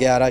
11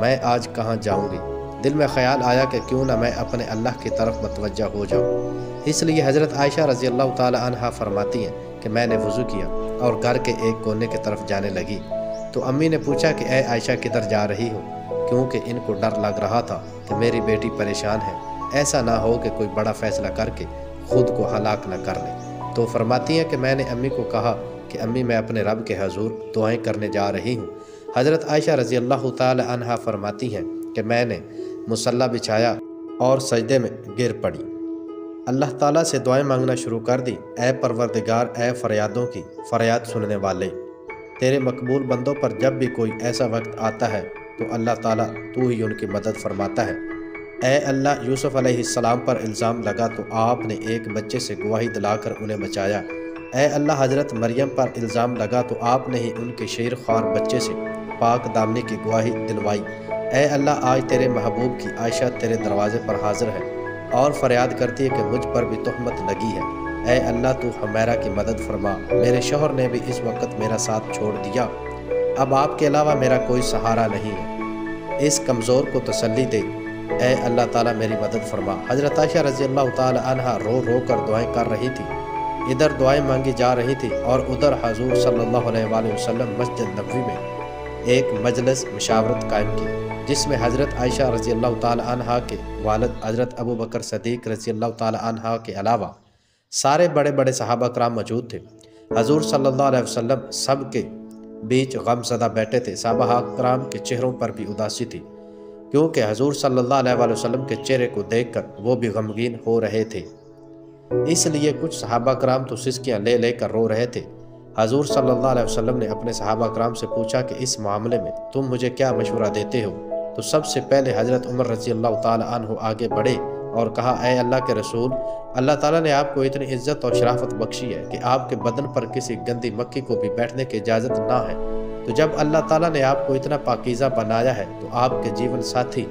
میں آج کہاں جاؤں گی؟ دل میں خیال آیا کہ کیوں نہ میں اپنے اللہ کی طرف متوجہ ہو جاؤں۔ اس لیے حضرت عائشہ رضی اللہ تعالی عنہا فرماتی ہیں کہ میں نے وضو کیا اور گھر کے ایک کونے کی طرف جانے لگی تو امی نے پوچھا کہ اے عائشہ کدھر جا رہی ہو؟ کیونکہ ان کو ڈر لگ رہا تھا کہ میری بیٹی پریشان ہے، ایسا نہ ہو کہ کوئی بڑا فیصلہ کر کے خود کو ہلاک نہ کر لے۔ تو فرماتی ہیں کہ میں نے امی کو کہا کہ امی میں اپنے رب کے حضور دعائیں کرنے جا رہی ہوں۔ حضرت عائشہ رضی اللہ تعالی عنہا فرماتی ہیں کہ میں نے مصلی بچھایا اور سجدے میں گر پڑی، اللہ تعالیٰ سے دعائیں مانگنا شروع کر دی۔ اے پروردگار، اے فریادوں کی فریاد سننے والے، تیرے مقبول بندوں پر جب بھی کوئی ایسا وقت آتا ہے تو اللہ تعالیٰ تو ہی ان کی مدد فرماتا ہے۔ اے اللہ، یوسف علیہ السلام پر الزام لگا تو آپ نے ایک بچے سے گواہی دلا کر انہیں بچایا۔ اے اللہ، حضرت مریم پر الزام لگا تو آپ نے ہی ان کے شیر خوار بچے سے پاک دامنی کی گواہی دلوائی۔ اے اللہ، آج تیرے محبوب کی عائشہ تیرے دروازے پر حاضر ہے اور فریاد کرتی ہے کہ مجھ پر بھی تہمت لگی ہے۔ اے اللہ، تو حمیرہ کی مدد فرما، میرے شوہر نے بھی اس وقت میرا ساتھ چھوڑ دیا، اب آپ کے علاوہ میرا کوئی سہارا نہیں ہے، اس کمزور کو تسلی دے۔ اے اللہ تعالیٰ میری مدد فرما۔ حضرت عائشہ رضی اللہ تعالی عنہا رو رو کر دعائیں کر رہی تھی، ادھر دعائیں مانگی جا رہی تھی اور ادھر حضور صلی اللہ علیہ وآلہ وسلم مسجد نبوی میں ایک مجلس مشاورت قائم کی جس میں حضرت عائشہ رضی اللہ تعالی عنہا کے والد حضرت ابو بکر صدیق رضی اللہ تعالی عنہا کے علاوہ سارے بڑے بڑے صحابہ کرام موجود تھے۔ حضور صلی اللہ علیہ وسلم سب کے بیچ غم زدہ بیٹھے تھے۔ صحابہ کرام کے چہروں پر بھی اداسی تھی کیونکہ حضور صلی اللہ علیہ وآلہ وسلم کے چہرے کو دیکھ کر وہ بھی غمگین ہو رہے تھے، اس لیے کچھ صحابہ کرام تو سسکیاں لے لے کر رو رہے تھے۔ حضور صلی اللہ علیہ وسلم نے اپنے صحابہ کرام سے پوچھا کہ اس معاملے میں تم مجھے کیا مشورہ دیتے ہو؟ تو سب سے پہلے حضرت عمر رضی اللہ تعالی عنہ آگے بڑھے اور کہا، اے اللہ کے رسول، اللہ تعالیٰ نے آپ کو اتنی عزت اور شرافت بخشی ہے کہ آپ کے بدن پر کسی گندی مکھی کو بھی بیٹھنے کی اجازت نہ ہے، تو جب اللہ تعالیٰ نے آپ کو اتنا پاکیزہ بنایا ہے تو آپ کے جیون ساتھی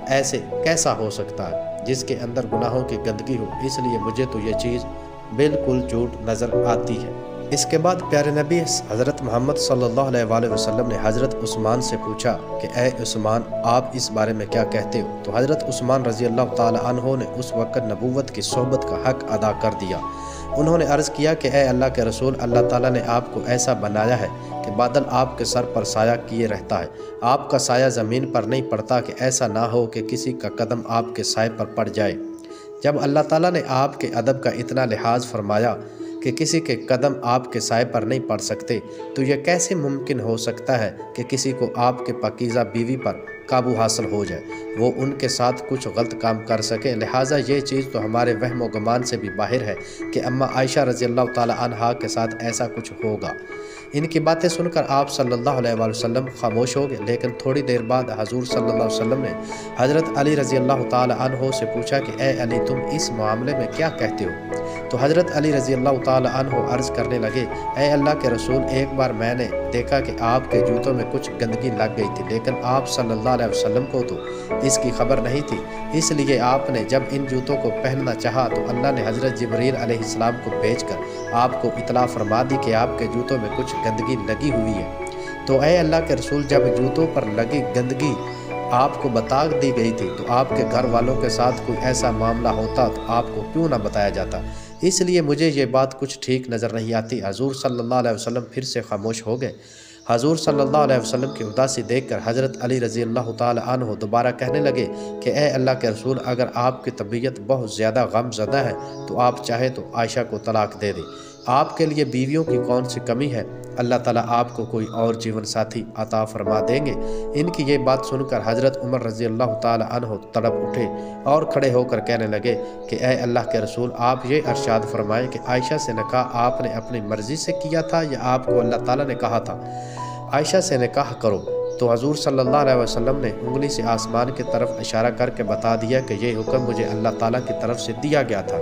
ایسے کیسا ہو سکتا ہے جس کے اندر گناہوں کی گندگی ہو؟ اس لیے مجھے تو یہ چیز بالکل جھوٹ نظر آتی ہے۔ اس کے بعد پیارے نبی حضرت محمد صلی اللہ علیہ وآلہ وسلم نے حضرت عثمان سے پوچھا کہ اے عثمان، آپ اس بارے میں کیا کہتے ہو؟ تو حضرت عثمان رضی اللہ تعالی عنہ نے اس وقت نبوت کی صحبت کا حق ادا کر دیا۔ انہوں نے عرض کیا کہ اے اللہ کے رسول، اللہ تعالیٰ نے آپ کو ایسا بنایا ہے کہ بادل آپ کے سر پر سایہ کیے رہتا ہے، آپ کا سایہ زمین پر نہیں پڑتا کہ ایسا نہ ہو کہ کسی کا قدم آپ کے سائے پر پڑ جائے۔ جب اللہ تعالیٰ نے آپ کے ادب کا اتنا لحاظ فرمایا کہ کسی کے قدم آپ کے سائے پر نہیں پڑ سکتے، تو یہ کیسے ممکن ہو سکتا ہے کہ کسی کو آپ کے پاکیزہ بیوی پر قابو حاصل ہو جائے، وہ ان کے ساتھ کچھ غلط کام کر سکے؟ لہٰذا یہ چیز تو ہمارے وہم و گمان سے بھی باہر ہے کہ اماں عائشہ رضی اللہ تعالی عنہا کے ساتھ ایسا کچھ ہوگا۔ ان کی باتیں سن کر آپ صلی اللہ علیہ وآلہ وسلم خاموش ہو گئے، لیکن تھوڑی دیر بعد حضور صلی اللہ علیہ وسلم نے حضرت علی رضی اللہ تعالی عنہ سے پوچھا کہ اے علی، تم اس معاملے میں کیا کہتے ہو؟ تو حضرت علی رضی اللہ تعالی عنہ عرض کرنے لگے، اے اللہ کے رسول، ایک بار میں نے دیکھا کہ آپ کے جوتوں میں کچھ گندگی لگ گئی تھی، لیکن آپ صلی اللہ علیہ وسلم کو تو اس کی خبر نہیں تھی، اس لیے آپ نے جب ان جوتوں کو پہننا چاہا تو اللہ نے حضرت جبریل علیہ السلام کو بھیج کر آپ کو اطلاع فرما دی کہ آپ کے جوتوں میں کچھ گندگی لگی ہوئی ہے۔ تو اے اللہ کے رسول، جب جوتوں پر لگی گندگی آپ کو بتا دی گئی تھی تو آپ کے گھر والوں کے ساتھ کوئی ایسا معاملہ ہوتا تو آپ کو کیوں نہ بتایا جاتا؟ اس لیے مجھے یہ بات کچھ ٹھیک نظر نہیں آتی۔ حضور صلی اللہ علیہ وسلم پھر سے خاموش ہو گئے۔ حضور صلی اللہ علیہ وسلم کی اداسی دیکھ کر حضرت علی رضی اللہ تعالی عنہ دوبارہ کہنے لگے کہ اے اللہ کے رسول، اگر آپ کی طبیعت بہت زیادہ غم زدہ ہے تو آپ چاہے تو عائشہ کو طلاق دے دیں، آپ کے لیے بیویوں کی کون سی کمی ہے، اللہ تعالیٰ آپ کو کوئی اور جیون ساتھی عطا فرما دیں گے۔ ان کی یہ بات سن کر حضرت عمر رضی اللہ تعالی عنہ تڑپ اٹھے اور کھڑے ہو کر کہنے لگے کہ اے اللہ کے رسول، آپ یہ ارشاد فرمائیں کہ عائشہ سے نکاح آپ نے اپنی مرضی سے کیا تھا یا آپ کو اللہ تعالیٰ نے کہا تھا عائشہ سے نکاح کرو؟ تو حضور صلی اللہ علیہ وسلم نے انگلی سے آسمان کی طرف اشارہ کر کے بتا دیا کہ یہ حکم مجھے اللہ تعالیٰ کی طرف سے دیا گیا تھا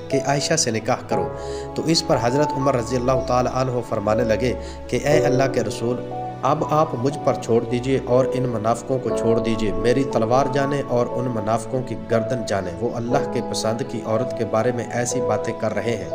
کہ عائشہ سے نکاح کرو۔ تو اس پر حضرت عمر رضی اللہ تعالی عنہ فرمانے لگے کہ اے اللہ کے رسول، اب آپ مجھ پر چھوڑ دیجئے اور ان منافقوں کو چھوڑ دیجئے، میری تلوار جانے اور ان منافقوں کی گردن جانے، وہ اللہ کے پسند کی عورت کے بارے میں ایسی باتیں کر رہے ہیں،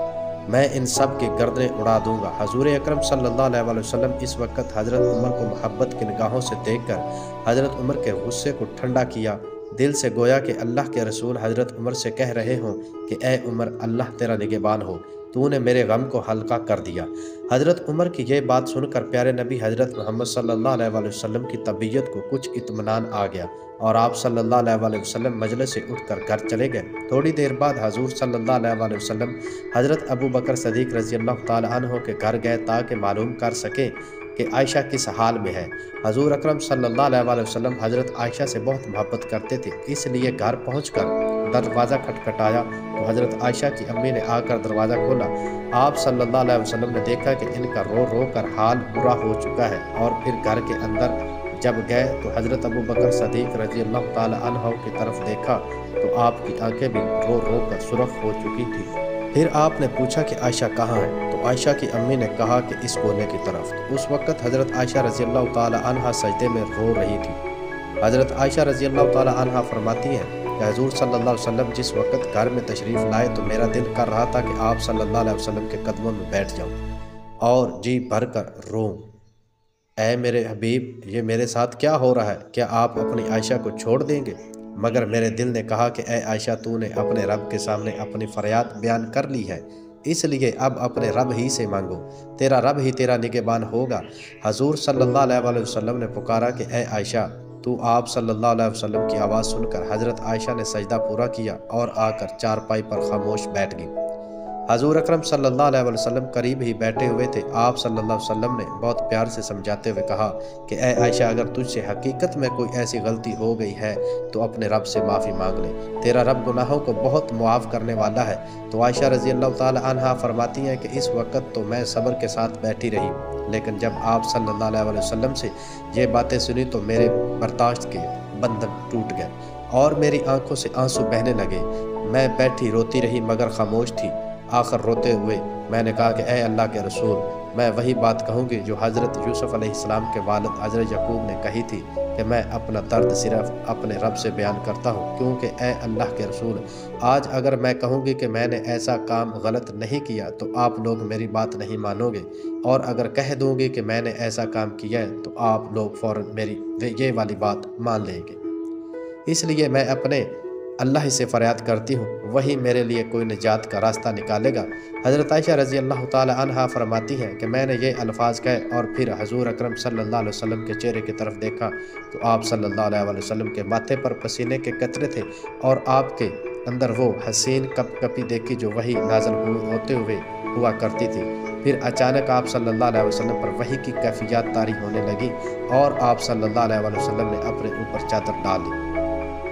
میں ان سب کی گردنیں اڑا دوں گا۔ حضور اکرم صلی اللہ علیہ وسلم اس وقت حضرت عمر کو محبت کی نگاہوں سے دیکھ کر حضرت عمر کے غصے کو ٹھنڈا کیا، دل سے گویا کہ اللہ کے رسول حضرت عمر سے کہہ رہے ہوں کہ اے عمر، اللہ تیرا نگہبان ہو، تو نے میرے غم کو ہلکا کر دیا۔ حضرت عمر کی یہ بات سن کر پیارے نبی حضرت محمد صلی اللہ علیہ وسلم کی طبیعت کو کچھ اطمینان آ گیا اور آپ صلی اللہ علیہ وسلم مجلس سے اٹھ کر گھر چلے گئے۔ تھوڑی دیر بعد حضور صلی اللہ علیہ وسلم حضرت ابو بکر صدیق رضی اللہ تعالیٰ عنہ کے گھر گئے تاکہ معلوم کر سکیں کہ عائشہ کس حال میں ہے۔ حضور اکرم صلی اللہ علیہ وسلم حضرت عائشہ سے بہت محبت کرتے تھے، اس لیے گھر پہنچ کر دروازہ کھٹکھٹایا تو حضرت عائشہ کی امی نے آ کر دروازہ کھولا۔ آپ صلی اللہ علیہ وسلم نے دیکھا کہ ان کا رو رو کر حال برا ہو چکا ہے، اور پھر گھر کے اندر جب گئے تو حضرت ابو بکر صدیق رضی اللہ تعالی عنہ کی طرف دیکھا تو آپ کی آنکھیں بھی رو رو کر سرخ ہو چکی تھی۔ پھر آپ نے پوچھا کہ عائشہ کہاں ہے؟ تو عائشہ کی امی نے کہا کہ اس کونے کی طرف۔ تو اس وقت حضرت عائشہ رضی اللہ تعالی عنہ سجدے میں رو رہی تھی۔ حضرت عائشہ رضی اللہ تعالی عنہ فرماتی ہیں کہ حضور صلی اللہ علیہ وسلم جس وقت گھر میں تشریف لائے تو میرا دل کر رہا تھا کہ آپ صلی اللہ علیہ وسلم کے قدموں میں بیٹھ جاؤں اور جی بھر کر روں۔ اے میرے حبیب، یہ میرے ساتھ کیا ہو رہا ہے؟ کیا آپ اپنی عائشہ کو چھوڑ دیں گے؟ مگر میرے دل نے کہا کہ اے عائشہ، تو نے اپنے رب کے سامنے اپنی فریاد بیان کر لی ہے، اس لیے اب اپنے رب ہی سے مانگو، تیرا رب ہی تیرا نگہبان ہوگا۔ حضور صلی اللہ علیہ وسلم نے پکارا کہ اے عائشہ، تو آپ صلی اللہ علیہ وسلم کی آواز سن کر حضرت عائشہ نے سجدہ پورا کیا اور آ کر چارپائی پر خاموش بیٹھ گئی۔ حضور اکرم صلی اللہ علیہ وسلم قریب ہی بیٹھے ہوئے تھے۔ آپ صلی اللہ علیہ وسلم نے بہت پیار سے سمجھاتے ہوئے کہا کہ اے عائشہ، اگر تجھ سے حقیقت میں کوئی ایسی غلطی ہو گئی ہے تو اپنے رب سے معافی مانگ لے، تیرا رب گناہوں کو بہت معاف کرنے والا ہے۔ تو عائشہ رضی اللہ تعالی عنہا فرماتی ہیں کہ اس وقت تو میں صبر کے ساتھ بیٹھی رہی، لیکن جب آپ صلی اللہ علیہ وسلم سے یہ باتیں سنی تو میرے برداشت کے بندھن ٹوٹ گئے اور میری آنکھوں سے آنسو بہنے لگے۔ میں بیٹھی روتی رہی مگر خاموش تھی۔ آخر روتے ہوئے میں نے کہا کہ اے اللہ کے رسول، میں وہی بات کہوں گی جو حضرت یوسف علیہ السلام کے والد حضرت یعقوب نے کہی تھی کہ میں اپنا درد صرف اپنے رب سے بیان کرتا ہوں، کیونکہ اے اللہ کے رسول، آج اگر میں کہوں گی کہ میں نے ایسا کام غلط نہیں کیا تو آپ لوگ میری بات نہیں مانو گے، اور اگر کہہ دوں گی کہ میں نے ایسا کام کیا ہے تو آپ لوگ فوراً میری یہ والی بات مان لیں گے۔ اس لیے میں اپنے اللہ ہی سے فریاد کرتی ہوں، وہی میرے لیے کوئی نجات کا راستہ نکالے گا۔ حضرت عائشہ رضی اللہ تعالی عنہا فرماتی ہیں کہ میں نے یہ الفاظ کہے اور پھر حضور اکرم صلی اللہ علیہ وسلم کے چہرے کی طرف دیکھا تو آپ صلی اللہ علیہ وسلم کے ماتھے پر پسینے کے قطرے تھے اور آپ کے اندر وہ حسین کپ کپی دیکھی جو وہی نازل ہوتے ہوئے ہوا کرتی تھی۔ پھر اچانک آپ صلی اللہ علیہ وسلم پر وحی کی کیفیات طاری ہونے لگی اور آپ صلی اللہ علیہ وسلم نے اپنے اوپر چادر ڈال لی۔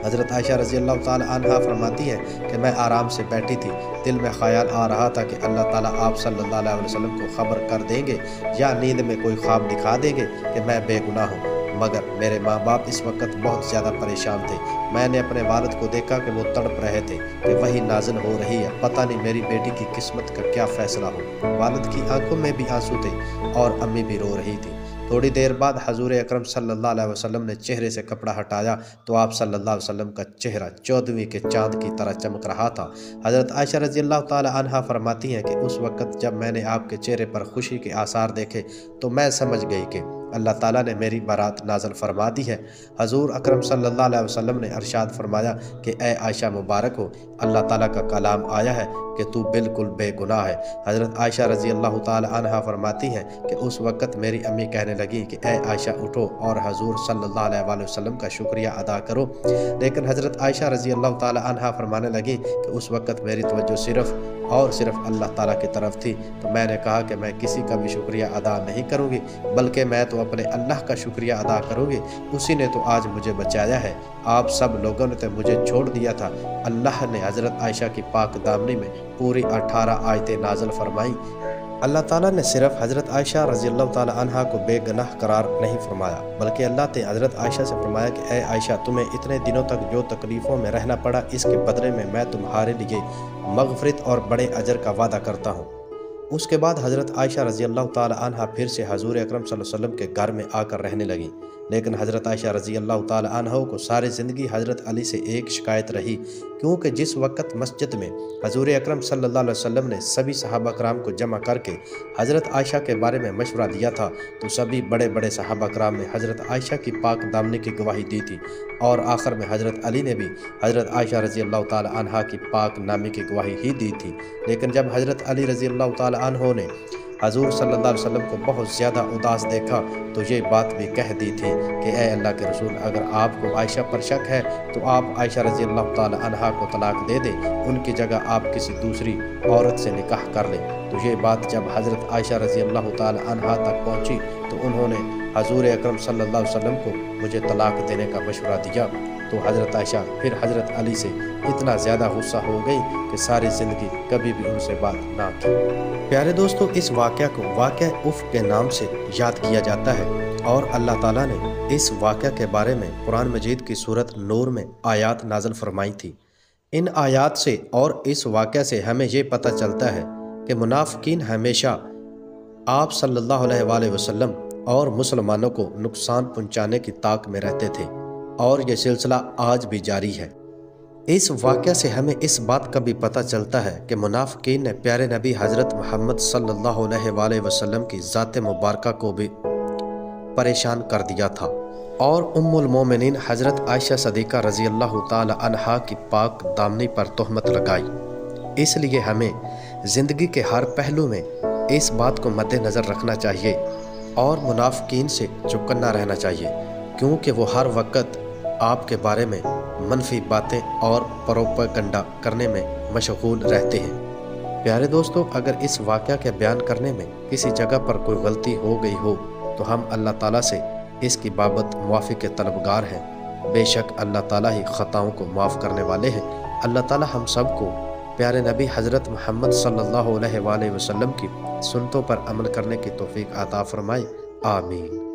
حضرت عائشہ رضی اللہ تعالی عنہا فرماتی ہیں کہ میں آرام سے بیٹھی تھی، دل میں خیال آ رہا تھا کہ اللہ تعالیٰ آپ صلی اللہ علیہ وسلم کو خبر کر دیں گے یا نیند میں کوئی خواب دکھا دیں گے کہ میں بے گناہ ہوں۔ مگر میرے ماں باپ اس وقت بہت زیادہ پریشان تھے۔ میں نے اپنے والد کو دیکھا کہ وہ تڑپ رہے تھے کہ وہی نازل ہو رہی ہے، پتہ نہیں میری بیٹی کی قسمت کا کیا فیصلہ ہو۔ والد کی آنکھوں میں بھی آنسو تھے اور امی بھی رو رہی تھی۔ تھوڑی دیر بعد حضور اکرم صلی اللہ علیہ وسلم نے چہرے سے کپڑا ہٹایا تو آپ صلی اللہ علیہ وسلم کا چہرہ 14ویں کے چاند کی طرح چمک رہا تھا۔ حضرت عائشہ رضی اللہ تعالی عنہا فرماتی ہیں کہ اس وقت جب میں نے آپ کے چہرے پر خوشی کے آثار دیکھے تو میں سمجھ گئی کہ اللہ تعالیٰ نے میری بارات نازل فرما دی ہے۔ حضور اکرم صلی اللہ علیہ وسلم نے ارشاد فرمایا کہ اے عائشہ مبارک ہو، اللہ تعالیٰ کا کلام آیا ہے کہ تو بالکل بے گناہ ہے۔ حضرت عائشہ رضی اللہ تعالی عنہا فرماتی ہیں کہ اس وقت میری امی کہنے لگی کہ اے عائشہ اٹھو اور حضور صلی اللہ علیہ وسلم کا شکریہ ادا کرو، لیکن حضرت عائشہ رضی اللہ تعالی عنہا فرمانے لگی کہ اس وقت میری توجہ صرف اور صرف اللہ تعالیٰ کی طرف تھی، تو میں نے کہا کہ میں کسی کا بھی شکریہ ادا نہیں کروں گی، بلکہ میں تو اپنے اللہ کا شکریہ ادا کروں گی، اسی نے تو آج مجھے بچایا ہے۔ آپ سب لوگوں نے تو مجھے چھوڑ دیا تھا۔ اللہ نے حضرت عائشہ کی پاک دامنی میں پوری 18 آیتیں نازل فرمائیں۔ اللہ تعالیٰ نے صرف حضرت عائشہ رضی اللہ تعالی عنہا کو بے گناہ قرار نہیں فرمایا، بلکہ اللہ نے حضرت عائشہ سے فرمایا کہ اے عائشہ، تمہیں اتنے دنوں تک جو تکلیفوں میں رہنا پڑا، اس کے بدلے میں تمہارے لیے مغفرت اور بڑے اجر کا وعدہ کرتا ہوں۔ اس کے بعد حضرت عائشہ رضی اللہ تعالی عنہ پھر سے حضور اکرم صلی اللہ علیہ وسلم کے گھر میں آ کر رہنے لگیں، لیکن حضرت عائشہ رضی اللہ تعالی عنہ کو ساری زندگی حضرت علی سے ایک شکایت رہی، کیونکہ جس وقت مسجد میں حضور اکرم صلی اللہ علیہ وسلم نے سبھی صحابہ کرام کو جمع کر کے حضرت عائشہ کے بارے میں مشورہ دیا تھا، تو سبھی بڑے بڑے صحابہ کرام نے حضرت عائشہ کی پاک دامنی کی گواہی دی تھی، اور آخر میں حضرت علی نے بھی حضرت عائشہ رضی اللہ تعالی عنہ کی پاک نامی کی گواہی ہی دی تھی۔ لیکن جب حضرت علی رضی اللہ تعالی عنہ نے حضور صلی اللہ علیہ وسلم کو بہت زیادہ اداس دیکھا تو یہ بات بھی کہہ دی تھی کہ اے اللہ کے رسول، اگر آپ کو عائشہ پر شک ہے تو آپ عائشہ رضی اللہ تعالی عنہ کو طلاق دے دیں، ان کی جگہ آپ کسی دوسری عورت سے نکاح کر لیں۔ تو یہ بات جب حضرت عائشہ رضی اللہ تعالی عنہ تک پہنچی تو انہوں نے حضور اکرم صلی اللہ علیہ وسلم کو مجھے طلاق دینے کا مشورہ دیا، تو حضرت عائشہ پھر حضرت علی سے اتنا زیادہ غصہ ہو گئی کہ ساری زندگی کبھی بھی ان سے بات نہ کی۔ پیارے دوستو، اس واقعہ کو واقعہ افک کے نام سے یاد کیا جاتا ہے، اور اللہ تعالیٰ نے اس واقعہ کے بارے میں قرآن مجید کی سورت نور میں آیات نازل فرمائی تھی۔ ان آیات سے اور اس واقعہ سے ہمیں یہ پتہ چلتا ہے کہ منافقین ہمیشہ آپ صلی اللہ علیہ وآلہ وسلم اور مسلمانوں کو نقصان پہنچانے کی طاق میں رہتے تھے، اور یہ سلسلہ آج بھی جاری ہے۔ اس واقعہ سے ہمیں اس بات کا بھی پتہ چلتا ہے کہ منافقین نے پیارے نبی حضرت محمد صلی اللہ علیہ وآلہ وسلم کی ذات مبارکہ کو بھی پریشان کر دیا تھا، اور ام المومنین حضرت عائشہ صدیقہ رضی اللہ تعالی عنہا کی پاک دامنی پر تہمت لگائی۔ اس لیے ہمیں زندگی کے ہر پہلو میں اس بات کو مد نظر رکھنا چاہیے اور منافقین سے چوکنا رہنا چاہیے، کیونکہ وہ ہر وقت آپ کے بارے میں منفی باتیں اور پروپیگنڈا کرنے میں مشغول رہتے ہیں۔ پیارے دوستو، اگر اس واقعہ کے بیان کرنے میں کسی جگہ پر کوئی غلطی ہو گئی ہو تو ہم اللہ تعالیٰ سے اس کی بابت معافی کے طلبگار ہیں۔ بے شک اللہ تعالیٰ ہی خطاؤں کو معاف کرنے والے ہیں۔ اللہ تعالیٰ ہم سب کو پیارے نبی حضرت محمد صلی اللہ علیہ وآلہ وسلم کی سنتوں پر عمل کرنے کی توفیق عطا فرمائے، آمین۔